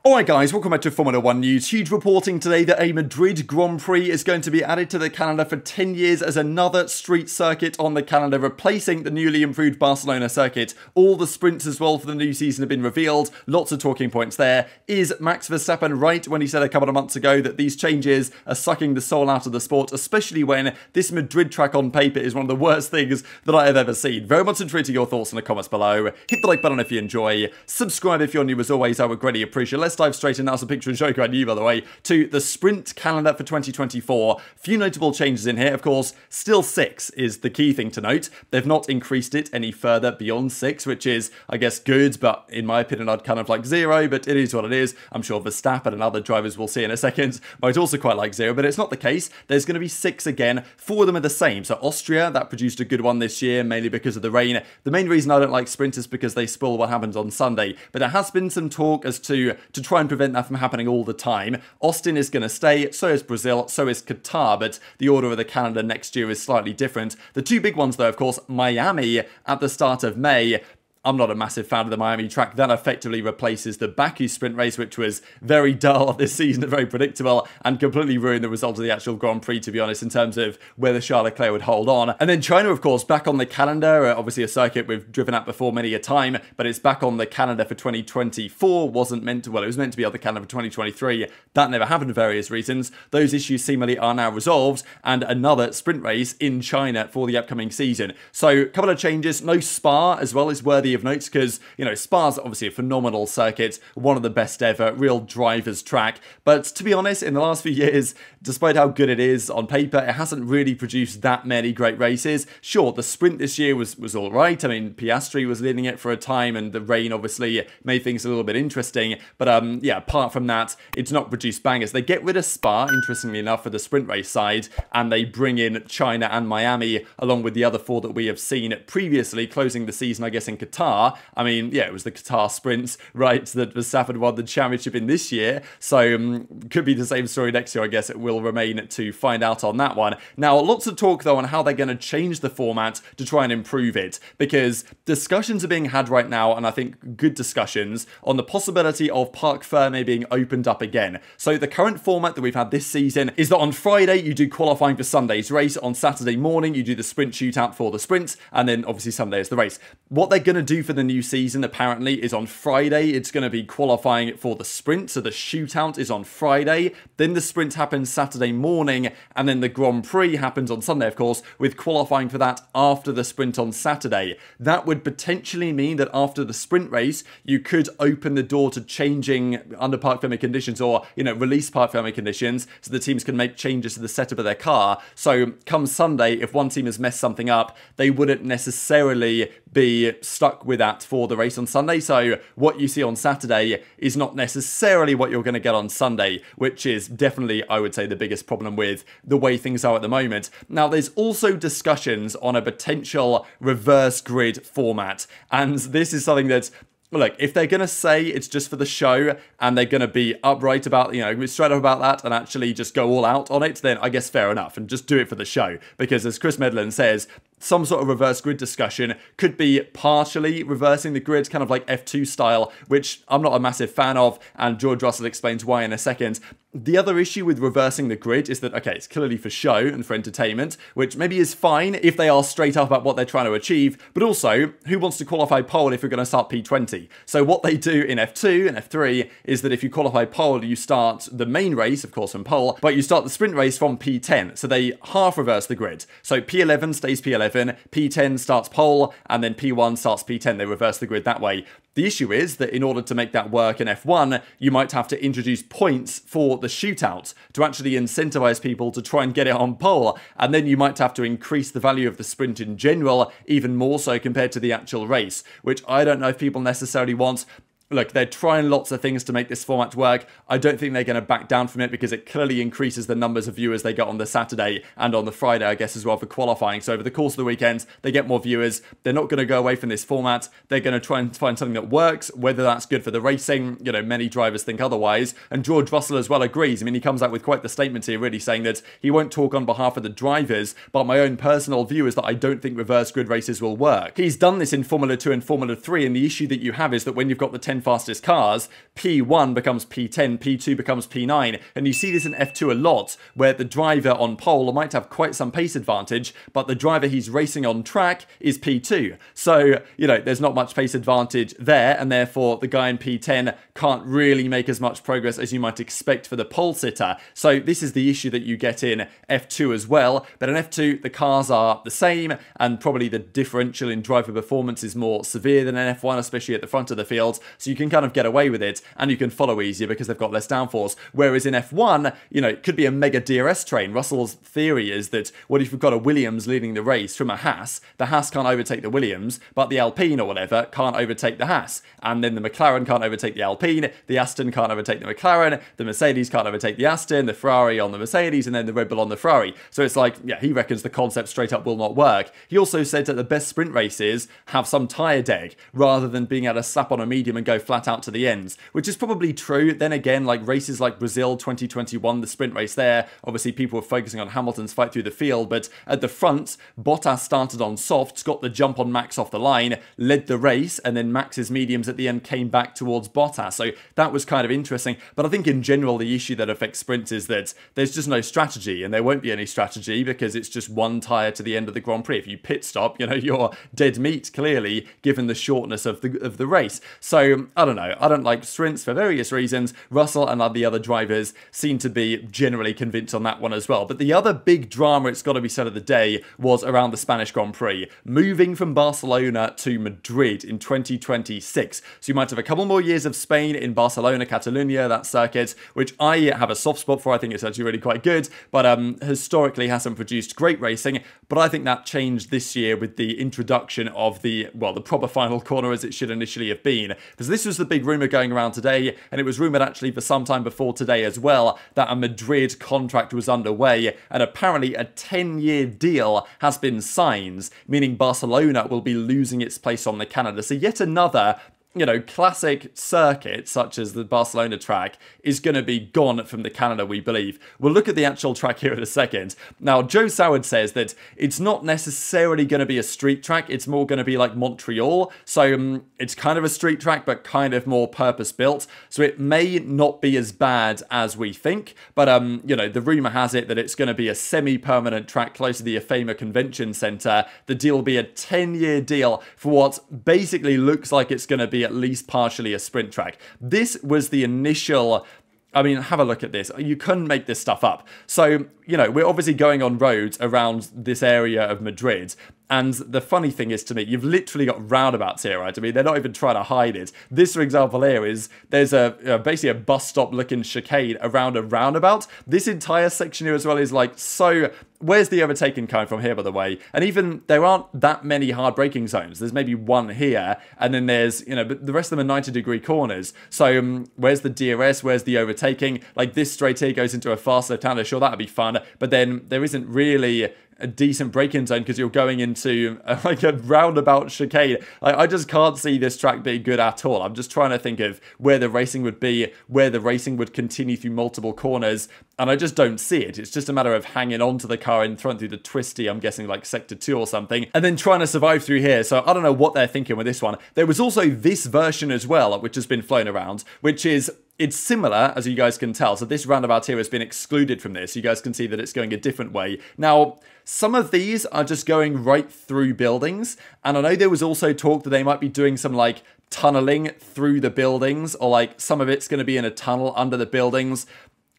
Alright guys, welcome back to Formula 1 News. Huge reporting today that a Madrid Grand Prix is going to be added to the calendar for 10 years as another street circuit on the calendar, replacing the newly improved Barcelona circuit. All the sprints as well for the new season have been revealed. Lots of talking points there. Is Max Verstappen right when he said a couple of months ago that these changes are sucking the soul out of the sport, especially when this Madrid track on paper is one of the worst things that I have ever seen? Very much intrigued to your thoughts in the comments below. Hit the like button if you enjoy. Subscribe if you're new as always, I would greatly appreciate it. Let's dive straight in. That's a picture and show about you, by the way, to the sprint calendar for 2024. Few notable changes in here. Of course, still 6 is the key thing to note. They've not increased it any further beyond 6, which is, I guess, good, but in my opinion, I'd kind of like 0, but it is what it is. I'm sure Verstappen and other drivers we'll see in a second might also quite like 0, but it's not the case. There's going to be 6 again. 4 of them are the same. So Austria, that produced a good one this year, mainly because of the rain. The main reason I don't like sprint is because they spoil what happens on Sunday, but there has been some talk as to try and prevent that from happening all the time. Austin is going to stay, so is Brazil, so is Qatar, but the order of the calendar next year is slightly different. The two big ones though, of course, Miami at the start of May. I'm not a massive fan of the Miami track. That effectively replaces the Baku sprint race, which was very dull this season, very predictable, and completely ruined the result of the actual Grand Prix, to be honest, in terms of whether Charles Leclerc would hold on. And then China, of course, back on the calendar. Obviously a circuit we've driven at before many a time, but it's back on the calendar for 2024. Wasn't meant to, well, it was meant to be on the calendar for 2023. That never happened for various reasons. Those issues seemingly are now resolved, and another sprint race in China for the upcoming season. So a couple of changes. No Spa as well is worthy of notes, because, you know, Spa's obviously a phenomenal circuit, one of the best ever, real driver's track. But to be honest, in the last few years, despite how good it is on paper, it hasn't really produced that many great races. Sure, the sprint this year was all right. I mean, Piastri was leading it for a time, and the rain obviously made things a little bit interesting. But yeah, apart from that, it's not produced bangers. They get rid of Spa, interestingly enough, for the sprint race side, and they bring in China and Miami, along with the other 4 that we have seen previously, closing the season, I guess, in Qatar. I mean, yeah, it was the Qatar sprints, right, that Verstappen won the championship in this year. So could be the same story next year, I guess. It will remain to find out on that one. Now, lots of talk, though, on how they're going to change the format to try and improve it, because discussions are being had right now, and I think good discussions, on the possibility of Parc Fermé being opened up again. So the current format that we've had this season is that on Friday, you do qualifying for Sunday's race. On Saturday morning, you do the sprint shootout for the sprints, and then obviously Sunday is the race. What they're going to do for the new season apparently is on Friday it's going to be qualifying for the sprint, so the shootout is on Friday, then the sprint happens Saturday morning, and then the Grand Prix happens on Sunday, of course, with qualifying for that after the sprint on Saturday. That would potentially mean that after the sprint race you could open the door to changing under Parc Fermé conditions, or, you know, release Parc Fermé conditions, so the teams can make changes to the setup of their car. So come Sunday, if one team has messed something up, they wouldn't necessarily be stuck with that for the race on Sunday. So what you see on Saturday is not necessarily what you're going to get on Sunday, which is definitely, I would say, the biggest problem with the way things are at the moment. Now, there's also discussions on a potential reverse grid format, and this is something that, look, if they're going to say it's just for the show and they're going to be upright about, you know, straight up about that and actually just go all out on it, then I guess fair enough, and just do it for the show. Because as Chris Medland says, some sort of reverse grid discussion could be partially reversing the grid, kind of like F2 style, which I'm not a massive fan of, and George Russell explains why in a second. The other issue with reversing the grid is that, okay, it's clearly for show and for entertainment, which maybe is fine if they are straight up about what they're trying to achieve, but also, who wants to qualify pole if you're going to start P20? So what they do in F2 and F3 is that if you qualify pole, you start the main race, of course, from pole, but you start the sprint race from P10. So they half reverse the grid. So P11 stays P11, P10 starts pole, and then P1 starts P10. They reverse the grid that way. The issue is that in order to make that work in F1, you might have to introduce points for the shootout to actually incentivize people to try and get it on pole, and then you might have to increase the value of the sprint in general, even more so compared to the actual race, which I don't know if people necessarily want. Look, they're trying lots of things to make this format work. I don't think they're going to back down from it, because it clearly increases the numbers of viewers they get on the Saturday and on the Friday, I guess, as well, for qualifying. So over the course of the weekend, they get more viewers. They're not going to go away from this format. They're going to try and find something that works, whether that's good for the racing. You know, many drivers think otherwise. And George Russell as well agrees. I mean, he comes out with quite the statement here, really saying that he won't talk on behalf of the drivers, but my own personal view is that I don't think reverse grid races will work. He's done this in Formula 2 and Formula 3, and the issue that you have is that when you've got the 10 10 fastest cars, P1 becomes P10, P2 becomes P9, and you see this in F2 a lot, where the driver on pole might have quite some pace advantage, but the driver he's racing on track is P2. So, you know, there's not much pace advantage there, and therefore the guy in P10 can't really make as much progress as you might expect for the pole sitter. So this is the issue that you get in F2 as well, but in F2 the cars are the same, and probably the differential in driver performance is more severe than in F1, especially at the front of the field, so you can kind of get away with it, and you can follow easier because they've got less downforce. Whereas in F1, you know, it could be a mega DRS train. Russell's theory is that what if you've got a Williams leading the race from a Haas, the Haas can't overtake the Williams, but the Alpine or whatever can't overtake the Haas, and then the McLaren can't overtake the Alpine, the Aston can't overtake the McLaren, the Mercedes can't overtake the Aston, the Ferrari on the Mercedes, and then the Red Bull on the Ferrari. So it's like, yeah, he reckons the concept straight up will not work. He also said that the best sprint races have some tyre deg, rather than being able to slap on a medium and go flat out to the ends, which is probably true. Then again, like races like Brazil 2021, the sprint race there, obviously people were focusing on Hamilton's fight through the field, but at the front, Bottas started on softs, got the jump on Max off the line, led the race, and then Max's mediums at the end came back towards Bottas. So that was kind of interesting. But I think in general, the issue that affects sprints is that there's just no strategy, and there won't be any strategy because it's just one tyre to the end of the Grand Prix. If you pit stop, you know, you're dead meat, clearly, given the shortness of the race. So, I don't know. I don't like sprints for various reasons. Russell and the other drivers seem to be generally convinced on that one as well. But the other big drama, it's got to be said, of the day was around the Spanish Grand Prix, moving from Barcelona to Madrid in 2026. So you might have a couple more years of Spain in Barcelona, Catalonia, that circuit, which I have a soft spot for. I think it's actually really quite good, but historically hasn't produced great racing. But I think that changed this year with the introduction of the proper final corner as it should initially have been. Because this was the big rumour going around today, and it was rumoured actually for some time before today as well, that a Madrid contract was underway, and apparently a 10-year deal has been signed, meaning Barcelona will be losing its place on the calendar. So yet another, you know, classic circuit such as the Barcelona track is going to be gone from the calendar, we believe. We'll look at the actual track here in a second. Now, Joe Soward says that it's not necessarily going to be a street track. It's more going to be like Montreal. So it's kind of a street track, but kind of more purpose-built. So it may not be as bad as we think. But, you know, the rumor has it that it's going to be a semi-permanent track close to the IFEMA Convention Center. The deal will be a 10-year deal for what basically looks like it's going to be at least partially a sprint track. This was the initial, I mean, have a look at this. You couldn't make this stuff up. So, you know, we're obviously going on roads around this area of Madrid. And the funny thing is, to me, you've literally got roundabouts here, right? I mean, they're not even trying to hide it. This, for example, here is, there's basically a bus stop looking chicane around a roundabout. This entire section here as well is like, so where's the overtaking coming from here, by the way? And even there aren't that many hard braking zones. There's maybe one here, and then there's, you know, but the rest of them are 90-degree corners. So where's the DRS? Where's the overtaking? Like this straight here goes into a faster turn. Sure, that'd be fun, but then there isn't really a decent braking zone because you're going into like a roundabout chicane. I just can't see this track being good at all. I'm just trying to think of where the racing would be, where the racing would continue through multiple corners, and I just don't see it. It's just a matter of hanging on to the car in front through the twisty, I'm guessing like sector 2 or something, and then trying to survive through here. So I don't know what they're thinking with this one. There was also this version as well, which has been flown around, which is, it's similar, as you guys can tell. So this roundabout here has been excluded from this. You guys can see that it's going a different way. Now, some of these are just going right through buildings. And I know there was also talk that they might be doing some like tunneling through the buildings, or like some of it's going to be in a tunnel under the buildings.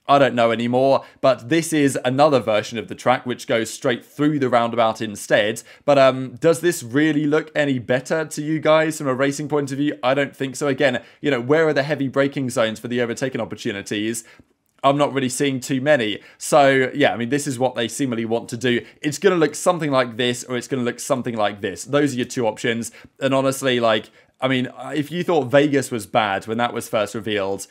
I don't know anymore, but this is another version of the track which goes straight through the roundabout instead. But does this really look any better to you guys from a racing point of view? I don't think so. Again, you know, where are the heavy braking zones for the overtaking opportunities? I'm not really seeing too many. So, yeah, I mean, this is what they seemingly want to do. It's going to look something like this, or it's going to look something like this. Those are your two options. And honestly, like, I mean, if you thought Vegas was bad when that was first revealed,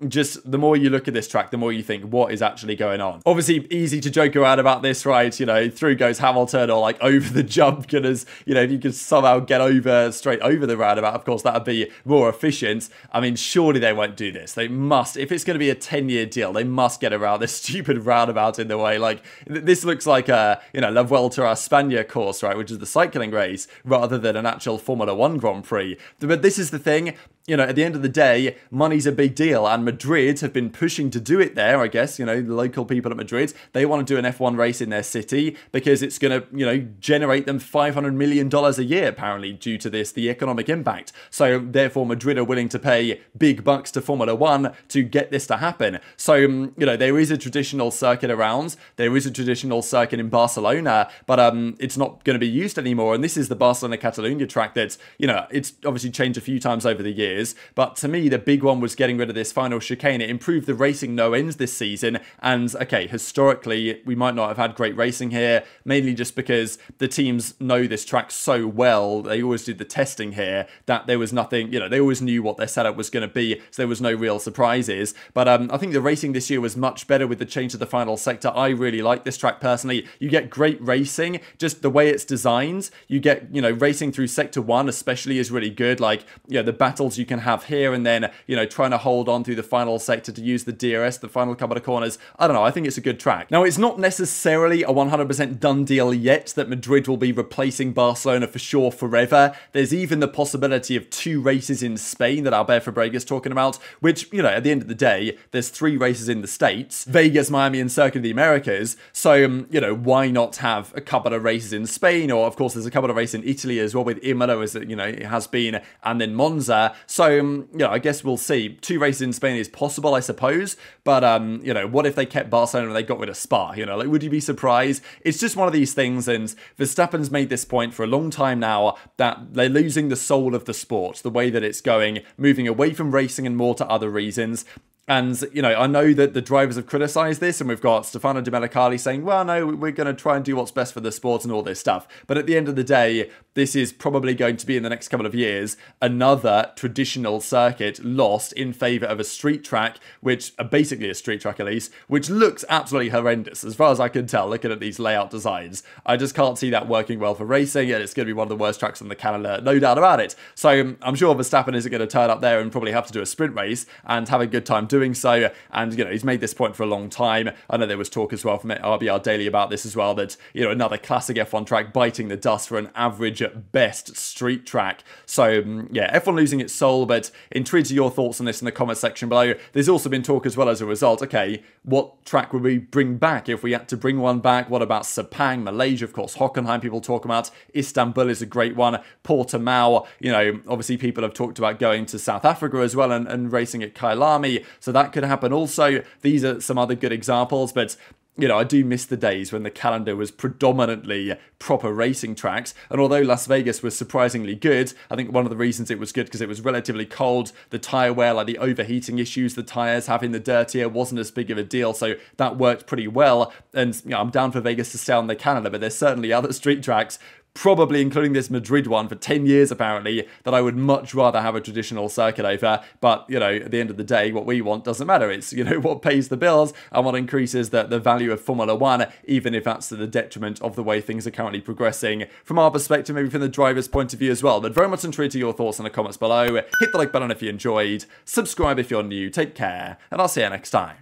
just the more you look at this track, the more you think, what is actually going on? Obviously, easy to joke around about this, right? You know, through goes Hamilton, or like over the jump, because, you know, if you could somehow get over, straight over the roundabout, of course, that would be more efficient. I mean, surely they won't do this. They must, if it's going to be a 10-year deal, they must get around this stupid roundabout in the way. Like, this looks like a, you know, La Vuelta a España course, right? Which is the cycling race, rather than an actual Formula 1 Grand Prix. But this is the thing. you know, at the end of the day, money's a big deal, and Madrid have been pushing to do it there, I guess. You know, the local people at Madrid, they want to do an F1 race in their city because it's going to, you know, generate them $500 million a year, apparently, due to this, the economic impact. So, therefore, Madrid are willing to pay big bucks to Formula One to get this to happen. So, you know, there is a traditional circuit around. There is a traditional circuit in Barcelona, but it's not going to be used anymore. And this is the Barcelona-Catalunya track that's, you know, it's obviously changed a few times over the years. But to me, the big one was getting rid of this final chicane. It improved the racing no ends this season. And okay, historically, we might not have had great racing here, mainly just because the teams know this track so well. They always did the testing here that there was nothing, you know, they always knew what their setup was going to be. So there was no real surprises. But I think the racing this year was much better with the change to the final sector. I really like this track personally. You get great racing, just the way it's designed. You get, you know, racing through sector 1 especially is really good. Like, you know, the battles you can have here, and then, you know, trying to hold on through the final sector to use the DRS, the final couple of corners. I don't know, I think it's a good track. Now, it's not necessarily a 100% done deal yet that Madrid will be replacing Barcelona for sure forever. There's even the possibility of 2 races in Spain that Albert Fabregas talking about, which, you know, at the end of the day, there's 3 races in the States, Vegas, Miami, and Circuit of the Americas. So, you know, why not have a couple of races in Spain? Or, of course, there's a couple of races in Italy as well with Imola, as it, you know, it has been, and then Monza. So, you know, I guess we'll see. 2 races in Spain is possible, I suppose. But, you know, what if they kept Barcelona and they got rid of Spa? You know, like, would you be surprised? It's just one of these things, and Verstappen's made this point for a long time now that they're losing the soul of the sport, the way that it's going, moving away from racing and more to other reasons. And, you know, I know that the drivers have criticised this, and we've got Stefano Domenicali saying, well, no, we're going to try and do what's best for the sport and all this stuff. But at the end of the day, this is probably going to be, in the next couple of years, another traditional circuit lost in favour of a street track, which, basically a street track at least, which looks absolutely horrendous, as far as I can tell, looking at these layout designs. I just can't see that working well for racing, and it's going to be one of the worst tracks on the calendar, no doubt about it. So I'm sure Verstappen isn't going to turn up there and probably have to do a sprint race and have a good time doing so. And, you know, he's made this point for a long time. I know there was talk as well from RBR Daily about this as well, that, you know, another classic F1 track biting the dust for an average at best street track. So, yeah, F1 losing its soul, but intrigued to your thoughts on this in the comment section below. There's also been talk as well as a result, okay, what track would we bring back if we had to bring one back? What about Sepang, Malaysia, of course, Hockenheim people talk about, Istanbul is a great one, Portimao, you know, obviously people have talked about going to South Africa as well and racing at Kailami, so that could happen also. These are some other good examples, but, you know, I do miss the days when the calendar was predominantly proper racing tracks. And although Las Vegas was surprisingly good, I think one of the reasons it was good because it was relatively cold. The tyre wear, like the overheating issues, the tyres having the dirtier wasn't as big of a deal. So that worked pretty well. And, you know, I'm down for Vegas to stay on the calendar, but there's certainly other street tracks, probably including this Madrid one for 10 years apparently, that I would much rather have a traditional circuit over. But, you know, at the end of the day, what we want doesn't matter. It's, you know, what pays the bills and what increases the value of Formula One, even if that's to the detriment of the way things are currently progressing from our perspective, maybe from the driver's point of view as well. But very much intrigued to your thoughts in the comments below. Hit the like button if you enjoyed, subscribe if you're new, take care, and I'll see you next time.